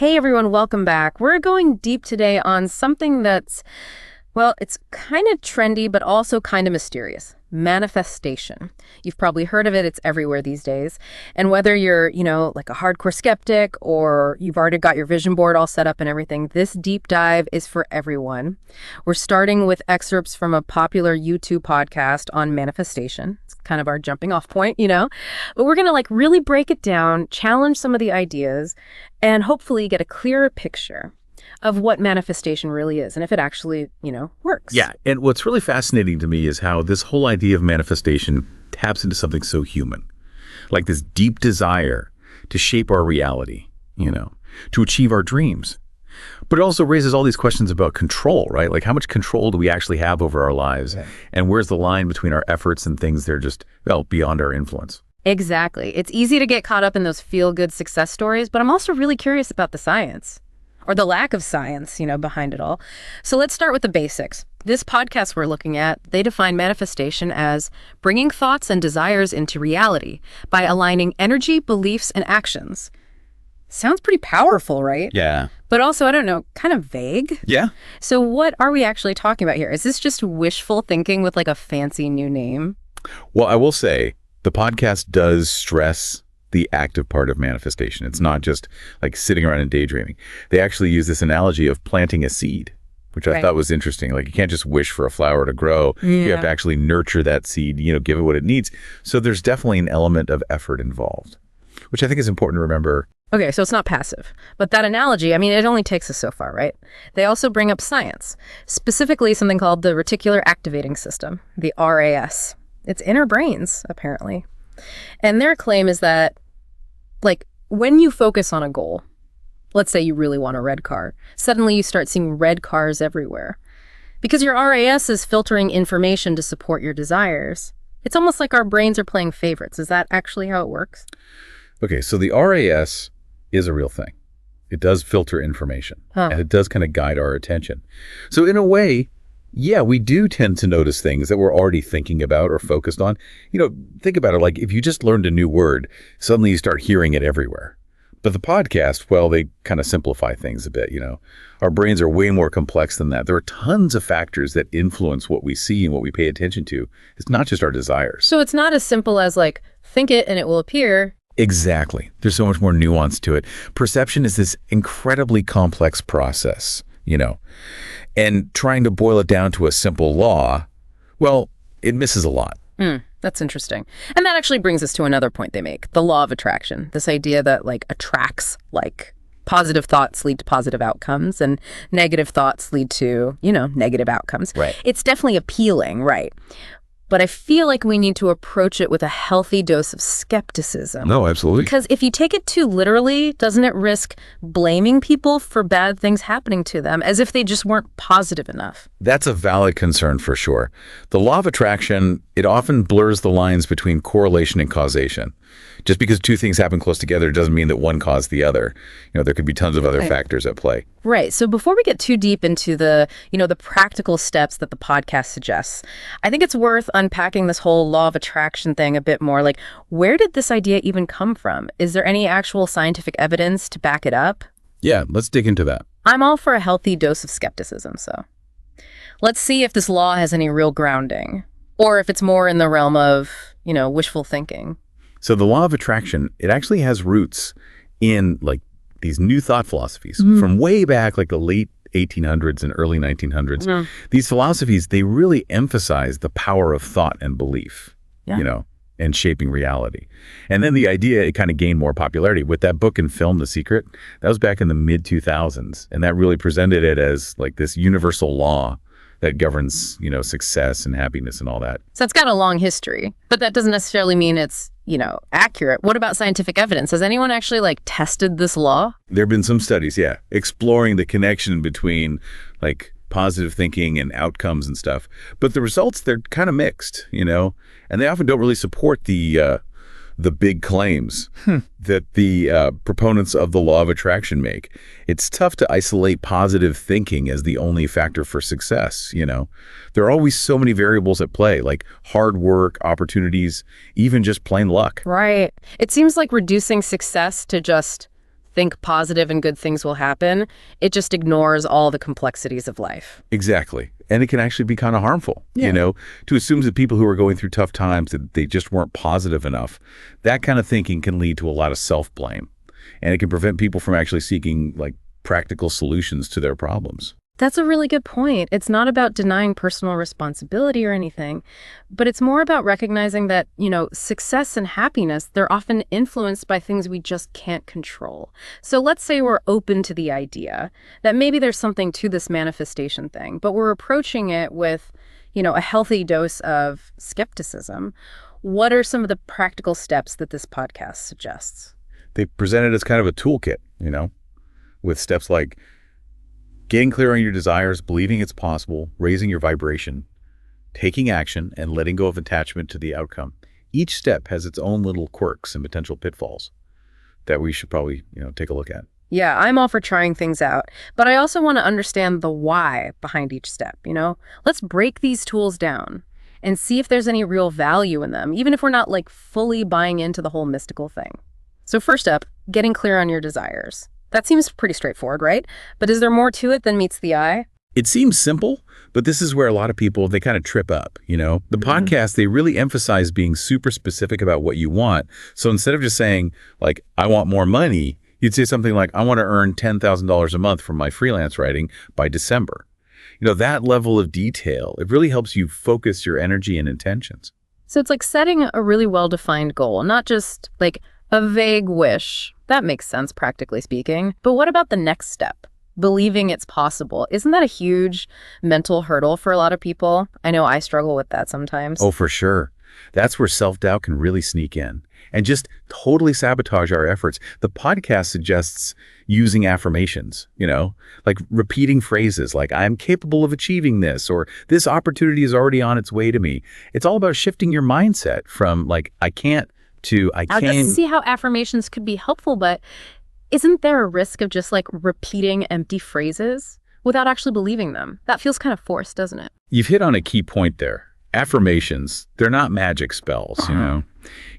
Hey everyone, welcome back. We're going deep today on something that's, well, it's kind of trendy, but also kind of mysterious. Manifestation. You've probably heard of it. It's everywhere these days. And whether you're, like a hardcore skeptic or you've already got your vision board all set up and everything, this deep dive is for everyone. We're starting with excerpts from a popular YouTube podcast on manifestation. It's kind of our jumping off point, But we're going to really break it down, challenge some of the ideas, and hopefully get a clearer picture of what manifestation really is and if it actually, works. Yeah, and what's really fascinating to me is how this whole idea of manifestation taps into something so human, like this deep desire to shape our reality, to achieve our dreams. But it also raises all these questions about control, right? Like how much control do we actually have over our lives? Yeah. And where's the line between our efforts and things that are just, beyond our influence? Exactly. It's easy to get caught up in those feel-good success stories, but I'm also really curious about the science. Or the lack of science, behind it all. So let's start with the basics. This podcast we're looking at, they define manifestation as bringing thoughts and desires into reality by aligning energy, beliefs, and actions. Sounds pretty powerful, right? Yeah. But also, I don't know, kind of vague. Yeah. So what are we actually talking about here? Is this just wishful thinking with a fancy new name? Well, I will say the podcast does stress the active part of manifestation. It's not just like sitting around and daydreaming. They actually use this analogy of planting a seed, which I thought was interesting. Like you can't just wish for a flower to grow. Yeah. You have to actually nurture that seed, give it what it needs. So there's definitely an element of effort involved, which I think is important to remember. Okay, so it's not passive. But that analogy, it only takes us so far, right? They also bring up science, specifically something called the reticular activating system, the RAS. It's in our brains, apparently. And their claim is that when you focus on a goal, let's say you really want a red car, suddenly you start seeing red cars everywhere. Because your RAS is filtering information to support your desires. It's almost like our brains are playing favorites. Is that actually how it works? Okay, so the RAS is a real thing. It does filter information, and it does kind of guide our attention. So in a way, yeah, we do tend to notice things that we're already thinking about or focused on. Think about it, like if you just learned a new word, suddenly you start hearing it everywhere. But the podcast, well, they kind of simplify things a bit, Our brains are way more complex than that. There are tons of factors that influence what we see and what we pay attention to. It's not just our desires. So it's not as simple as think it and it will appear. Exactly. There's so much more nuance to it. Perception is this incredibly complex process, And trying to boil it down to a simple law, well, it misses a lot. That's interesting. And that actually brings us to another point they make, the law of attraction. This idea that attracts, positive thoughts lead to positive outcomes and negative thoughts lead to, negative outcomes. Right. It's definitely appealing, right? But I feel like we need to approach it with a healthy dose of skepticism. No, absolutely. Because if you take it too literally, doesn't it risk blaming people for bad things happening to them as if they just weren't positive enough? That's a valid concern for sure. The law of attraction, it often blurs the lines between correlation and causation. Just because two things happen close together doesn't mean that one caused the other. There could be tons of other factors at play. Right. So before we get too deep into the practical steps that the podcast suggests, I think it's worth unpacking this whole law of attraction thing a bit more. Where did this idea even come from? Is there any actual scientific evidence to back it up? Yeah, let's dig into that. I'm all for a healthy dose of skepticism, so let's see if this law has any real grounding or if it's more in the realm of, wishful thinking. So the law of attraction, it actually has roots in these new thought philosophies from way back, the late 1800s and early 1900s. These philosophies, they really emphasize the power of thought and belief, and shaping reality. And then the idea, it kind of gained more popularity with that book and film, The Secret. That was back in the mid 2000s. And that really presented it as this universal law that governs, success and happiness and all that. So it's got a long history, but that doesn't necessarily mean it's, accurate. What about scientific evidence? Has anyone actually tested this law? There have been some studies, yeah, exploring the connection between positive thinking and outcomes and stuff. But the results, they're kind of mixed, and they often don't really support the big claims that the proponents of the law of attraction make. It's tough to isolate positive thinking as the only factor for success, There are always so many variables at play, like hard work, opportunities, even just plain luck. Right. It seems like reducing success to just think positive and good things will happen. It just ignores all the complexities of life. Exactly. And it can actually be kind of harmful, to assume that people who are going through tough times, that they just weren't positive enough. That kind of thinking can lead to a lot of self-blame. And it can prevent people from actually seeking practical solutions to their problems. That's a really good point. It's not about denying personal responsibility or anything, but it's more about recognizing that, success and happiness, they're often influenced by things we just can't control. So let's say we're open to the idea that maybe there's something to this manifestation thing, but we're approaching it with, a healthy dose of skepticism. What are some of the practical steps that this podcast suggests? They present it as kind of a toolkit, with steps like getting clear on your desires, believing it's possible, raising your vibration, taking action, and letting go of attachment to the outcome. Each step has its own little quirks and potential pitfalls that we should probably, take a look at. Yeah, I'm all for trying things out, but I also want to understand the why behind each step, Let's break these tools down and see if there's any real value in them, even if we're not fully buying into the whole mystical thing. So first up, getting clear on your desires. That seems pretty straightforward, right? But is there more to it than meets the eye? It seems simple, but this is where a lot of people, they kind of trip up, The podcast, they really emphasize being super specific about what you want. So instead of just saying, I want more money, you'd say something like, I want to earn $10,000 a month from my freelance writing by December. That level of detail, it really helps you focus your energy and intentions. So it's setting a really well-defined goal, not just a vague wish. That makes sense, practically speaking. But what about the next step? Believing it's possible. Isn't that a huge mental hurdle for a lot of people? I know I struggle with that sometimes. Oh, for sure. That's where self-doubt can really sneak in and just totally sabotage our efforts. The podcast suggests using affirmations, repeating phrases like, I'm capable of achieving this, or this opportunity is already on its way to me. It's all about shifting your mindset from I can't, to I can. I can see how affirmations could be helpful, but isn't there a risk of just repeating empty phrases without actually believing them? That feels kind of forced, doesn't it? You've hit on a key point there. Affirmations, they're not magic spells,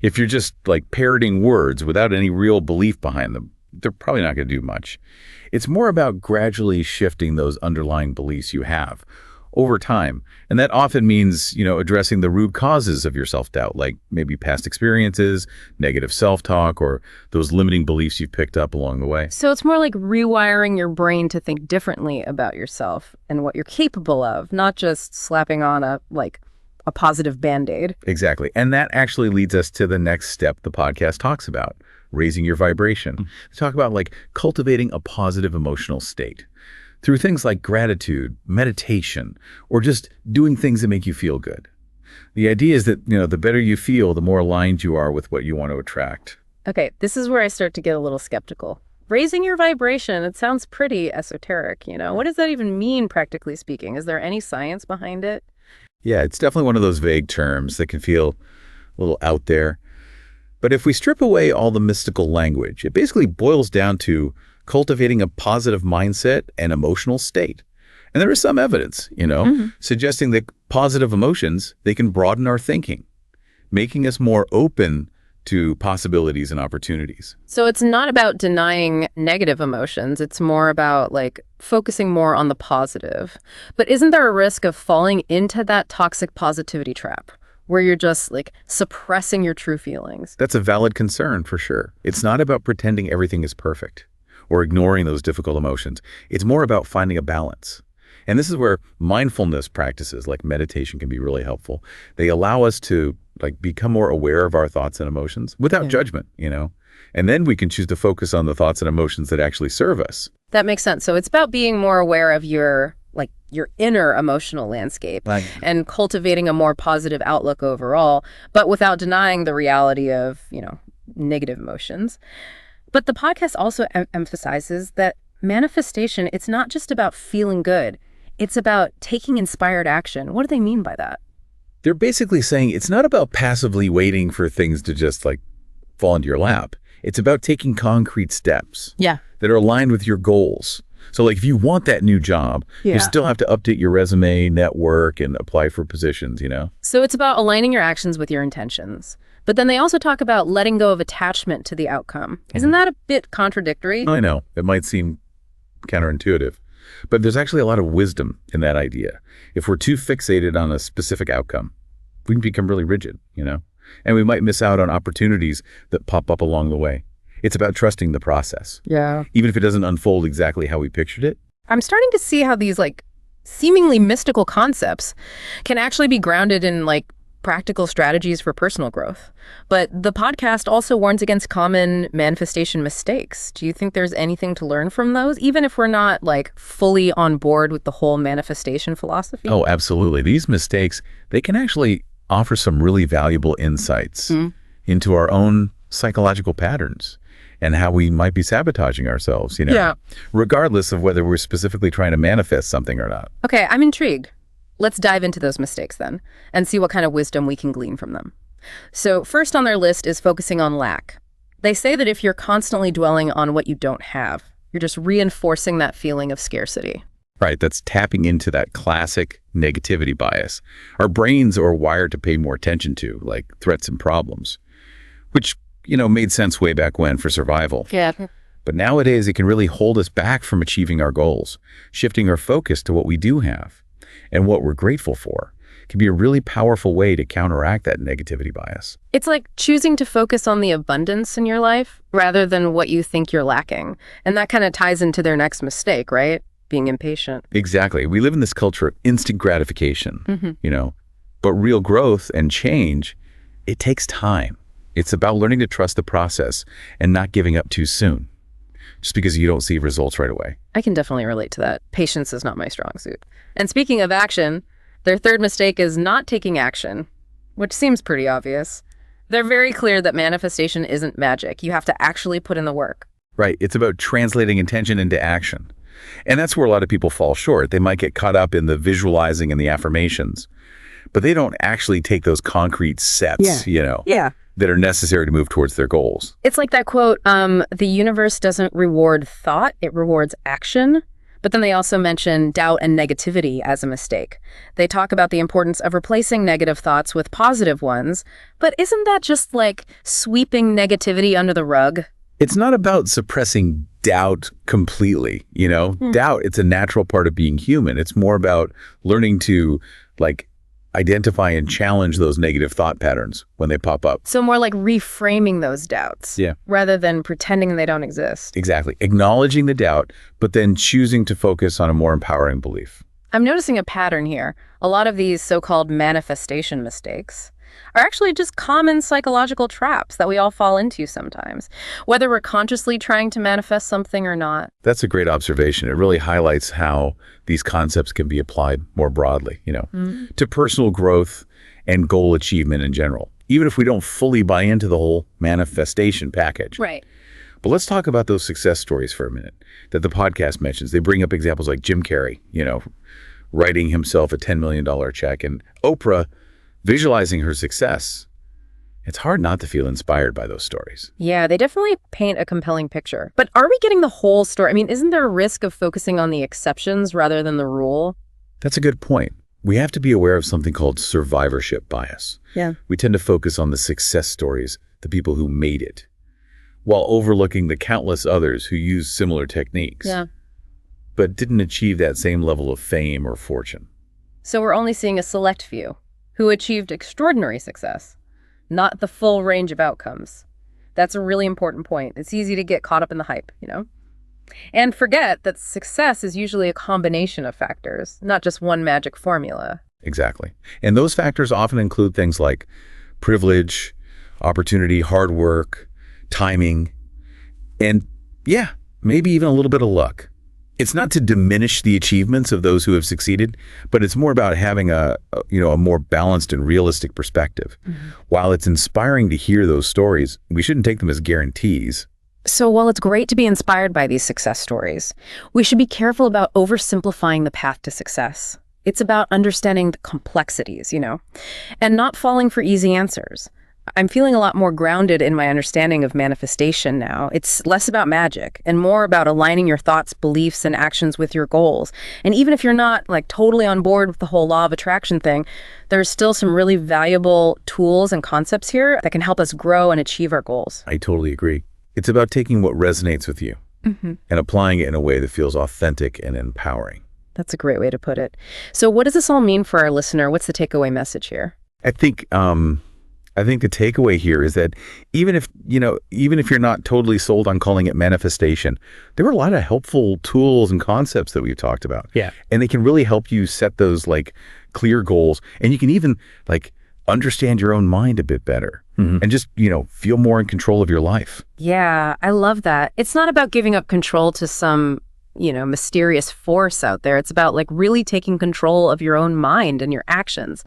If you're just parroting words without any real belief behind them, they're probably not going to do much. It's more about gradually shifting those underlying beliefs you have over time. And that often means, addressing the root causes of your self-doubt, like maybe past experiences, negative self-talk, or those limiting beliefs you've picked up along the way. So it's more like rewiring your brain to think differently about yourself and what you're capable of, not just slapping on a positive Band-Aid. Exactly. And that actually leads us to the next step the podcast talks about, raising your vibration. They talk about cultivating a positive emotional state through things like gratitude, meditation, or just doing things that make you feel good. The idea is that, the better you feel, the more aligned you are with what you want to attract. Okay, this is where I start to get a little skeptical. Raising your vibration, it sounds pretty esoteric, What does that even mean, practically speaking? Is there any science behind it? Yeah, it's definitely one of those vague terms that can feel a little out there. But if we strip away all the mystical language, it basically boils down to cultivating a positive mindset and emotional state. And there is some evidence, suggesting that positive emotions, they can broaden our thinking, making us more open to possibilities and opportunities. So it's not about denying negative emotions. It's more about focusing more on the positive. But isn't there a risk of falling into that toxic positivity trap where you're just suppressing your true feelings? That's a valid concern for sure. It's not about pretending everything is perfect or ignoring those difficult emotions. It's more about finding a balance. And this is where mindfulness practices like meditation can be really helpful. They allow us to become more aware of our thoughts and emotions without judgment, And then we can choose to focus on the thoughts and emotions that actually serve us. That makes sense. So it's about being more aware of your inner emotional landscape and cultivating a more positive outlook overall, but without denying the reality of, negative emotions. But the podcast also emphasizes that manifestation, it's not just about feeling good. It's about taking inspired action. What do they mean by that? They're basically saying it's not about passively waiting for things to just fall into your lap. It's about taking concrete steps that are aligned with your goals. So if you want that new job, you still have to update your resume, network, and apply for positions, So it's about aligning your actions with your intentions, But then they also talk about letting go of attachment to the outcome. Isn't that a bit contradictory? I know. It might seem counterintuitive, but there's actually a lot of wisdom in that idea. If we're too fixated on a specific outcome, we can become really rigid, and we might miss out on opportunities that pop up along the way. It's about trusting the process. Yeah. Even if it doesn't unfold exactly how we pictured it. I'm starting to see how these seemingly mystical concepts can actually be grounded in practical strategies for personal growth. But the podcast also warns against common manifestation mistakes. Do you think there's anything to learn from those, even if we're not fully on board with the whole manifestation philosophy? Oh, absolutely. These mistakes, they can actually offer some really valuable insights into our own psychological patterns and how we might be sabotaging ourselves, Yeah. regardless of whether we're specifically trying to manifest something or not. Okay, I'm intrigued. Let's dive into those mistakes then and see what kind of wisdom we can glean from them. So first on their list is focusing on lack. They say that if you're constantly dwelling on what you don't have, you're just reinforcing that feeling of scarcity. Right, that's tapping into that classic negativity bias. Our brains are wired to pay more attention to, like threats and problems, which, made sense way back when for survival. Yeah. But nowadays, it can really hold us back from achieving our goals. Shifting our focus to what we do have and what we're grateful for can be a really powerful way to counteract that negativity bias. It's like choosing to focus on the abundance in your life rather than what you think you're lacking. And that kind of ties into their next mistake, right? Being impatient. Exactly. We live in this culture of instant gratification, but real growth and change, it takes time. It's about learning to trust the process and not giving up too soon, just because you don't see results right away. I can definitely relate to that. Patience is not my strong suit. And speaking of action, their third mistake is not taking action, which seems pretty obvious. They're very clear that manifestation isn't magic. You have to actually put in the work. Right. It's about translating intention into action. And that's where a lot of people fall short. They might get caught up in the visualizing and the affirmations, but they don't actually take those concrete steps, that are necessary to move towards their goals. It's like that quote, the universe doesn't reward thought, it rewards action. But then they also mention doubt and negativity as a mistake. They talk about the importance of replacing negative thoughts with positive ones. But isn't that just like sweeping negativity under the rug? It's not about suppressing doubt completely, Doubt, it's a natural part of being human. It's more about learning to identify and challenge those negative thought patterns when they pop up. So more like reframing those doubts rather than pretending they don't exist. Exactly. Acknowledging the doubt, but then choosing to focus on a more empowering belief. I'm noticing a pattern here. A lot of these so-called manifestation mistakes are actually just common psychological traps that we all fall into sometimes, whether we're consciously trying to manifest something or not. That's a great observation. It really highlights how these concepts can be applied more broadly, to personal growth and goal achievement in general, even if we don't fully buy into the whole manifestation package. Right. But let's talk about those success stories for a minute that the podcast mentions. They bring up examples like Jim Carrey, writing himself a $10 million check, and Oprah visualizing her success. It's hard not to feel inspired by those stories. Yeah, they definitely paint a compelling picture. But are we getting the whole story? I mean, isn't there a risk of focusing on the exceptions rather than the rule? That's a good point. We have to be aware of something called survivorship bias. Yeah. We tend to focus on the success stories, the people who made it, while overlooking the countless others who used similar techniques, but didn't achieve that same level of fame or fortune. So we're only seeing a select few who achieved extraordinary success, not the full range of outcomes. That's a really important point. It's easy to get caught up in the hype, And forget that success is usually a combination of factors, not just one magic formula. Exactly. And those factors often include things like privilege, opportunity, hard work, timing, and maybe even a little bit of luck. It's not to diminish the achievements of those who have succeeded, but it's more about having a more balanced and realistic perspective. Mm-hmm. While it's inspiring to hear those stories, we shouldn't take them as guarantees. So while it's great to be inspired by these success stories, we should be careful about oversimplifying the path to success. It's about understanding the complexities, and not falling for easy answers. I'm feeling a lot more grounded in my understanding of manifestation now. It's less about magic and more about aligning your thoughts, beliefs, and actions with your goals. And even if you're not like totally on board with the whole law of attraction thing, there's still some really valuable tools and concepts here that can help us grow and achieve our goals. I totally agree. It's about taking what resonates with you and applying it in a way that feels authentic and empowering. That's a great way to put it. So what does this all mean for our listener? What's the takeaway message here? I think the takeaway here is that even if you're not totally sold on calling it manifestation, there are a lot of helpful tools and concepts that we've talked about. Yeah. And they can really help you set those like clear goals. And you can even like understand your own mind a bit better and just, feel more in control of your life. Yeah, I love that. It's not about giving up control to some mysterious force out there. It's about like really taking control of your own mind and your actions.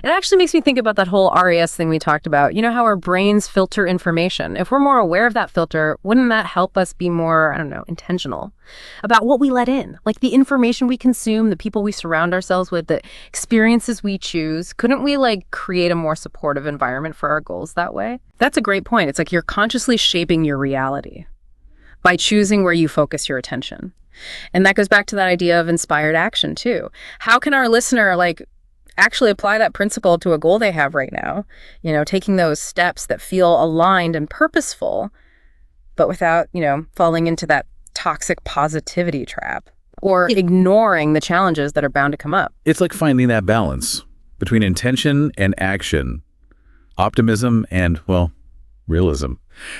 It actually makes me think about that whole RAS thing we talked about. You know how our brains filter information. If we're more aware of that filter, wouldn't that help us be more, intentional about what we let in? Like the information we consume, the people we surround ourselves with, the experiences we choose. Couldn't we like create a more supportive environment for our goals that way? That's a great point. It's like you're consciously shaping your reality by choosing where you focus your attention. And that goes back to that idea of inspired action too. How can our listener actually apply that principle to a goal they have right now? Taking those steps that feel aligned and purposeful, but without, falling into that toxic positivity trap or ignoring the challenges that are bound to come up. It's like finding that balance between intention and action, optimism and, realism.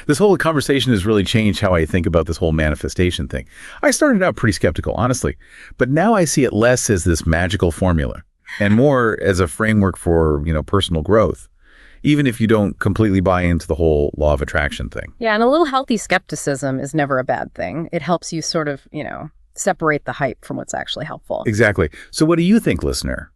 This whole conversation has really changed how I think about this whole manifestation thing. I started out pretty skeptical, honestly, but now I see it less as this magical formula and more as a framework for, personal growth, even if you don't completely buy into the whole law of attraction thing. Yeah, and a little healthy skepticism is never a bad thing. It helps you sort of, separate the hype from what's actually helpful. Exactly. So what do you think, listener?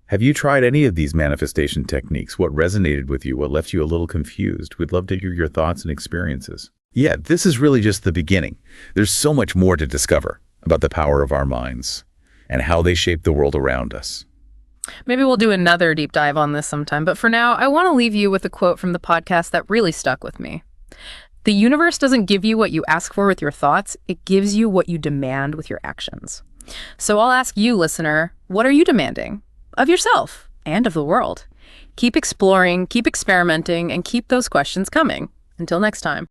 Have you tried any of these manifestation techniques? What resonated with you? What left you a little confused? We'd love to hear your thoughts and experiences. Yeah, this is really just the beginning. There's so much more to discover about the power of our minds and how they shape the world around us. Maybe we'll do another deep dive on this sometime, but for now, I want to leave you with a quote from the podcast that really stuck with me. The universe doesn't give you what you ask for with your thoughts, it gives you what you demand with your actions. So I'll ask you, listener, what are you demanding? Of yourself and of the world. Keep exploring, keep experimenting, and keep those questions coming. Until next time.